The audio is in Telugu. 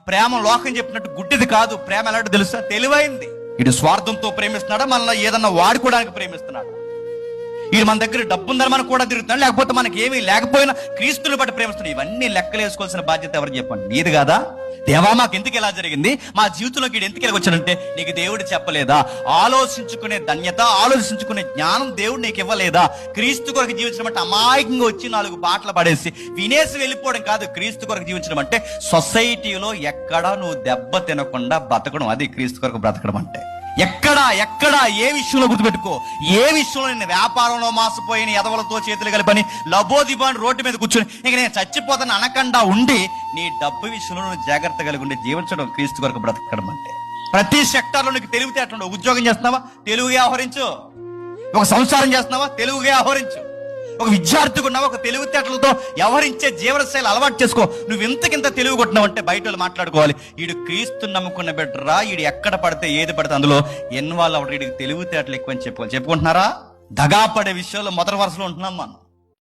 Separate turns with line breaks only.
ప్రేమ లోకం చెప్పినట్టు గుడ్డిది కాదు. ప్రేమ ఎలాంటి తెలుసా? తెలివైంది. ఇటు స్వార్థంతో ప్రేమిస్తున్నాడా, మనల్ని ఏదన్నా వాడుకోవడానికి ప్రేమిస్తున్నాడు. ఈ మన దగ్గర డబ్బు ఉందని మనం కూడా తిరుగుతున్నాడు, లేకపోతే మనకి ఏమీ లేకపోయినా క్రీస్తుని బట్టి ప్రేమిస్తున్నాడు. ఇవన్నీ లెక్కలు వేసుకోవాల్సిన బాధ్యత ఎవరు చెప్పండి? నీది కాదా? దేవా మాకు ఎందుకు ఇలా జరిగింది, మా జీవితంలోకి ఎందుకు ఇలా వచ్చాడంటే నీకు దేవుడు చెప్పలేదా? ఆలోచించుకునే ధన్యత, ఆలోచించుకునే జ్ఞానం దేవుడు నీకు ఇవ్వలేదా? క్రీస్తు కొరకు జీవించడం అంటే అమాయకంగా వచ్చి 4 పాటలు పడేసి వినేసి వెళ్ళిపోవడం కాదు. క్రీస్తు కొరకు జీవించడం అంటే సొసైటీలో ఎక్కడా నువ్వు దెబ్బ తినకుండా బతకడం. అది క్రీస్తు కొరకు బ్రతకడం అంటే. ఎక్కడ ఏ విషయంలో గుర్తుపెట్టుకో, ఏ విషయంలో నేను వ్యాపారంలో మాసిపోయిన ఎదవలతో చేతులు కలిపని లబోదిబాని రోడ్డు మీద కూర్చొని ఇక నేను చచ్చిపోతాను అనకుండా ఉండి నీ డబ్బు విషయంలో నువ్వు జాగ్రత్త కలిగి ఉండి జీవించడం క్రీస్తు కొరకు బ్రతకడం అంటే. ప్రతి సెక్టార్లో నీకు తెలివితే అట్లా. ఉద్యోగం చేస్తున్నావా? తెలుగుగా వ్యవహరించు. ఒక సంసారం చేస్తున్నావా? తెలుగుగా వ్యవహరించు. ఒక విద్యార్థిగా ఉన్నావా? ఒక తెలివితేటలతో వ్యవహరించే జీవనశైలి అలవాటు చేసుకో. నువ్వు ఇంతకింత తెలివి కొట్టినావు అంటే బయట వాళ్ళు మాట్లాడుకోవాలి, ఈడు క్రీస్తు నమ్ముకున్న బిడ్డరా, ఈడు ఎక్కడ పడితే ఏది పడితే అందులో ఇన్వాల్వ్ అవ్వడం, వీడికి తెలివితేటలు ఎక్కువ అని చెప్పుకోవాలి. చెప్పుకుంటున్నారా? దగాపడే విషయంలో మొదటి వరుసలో ఉంటున్నాం మనం.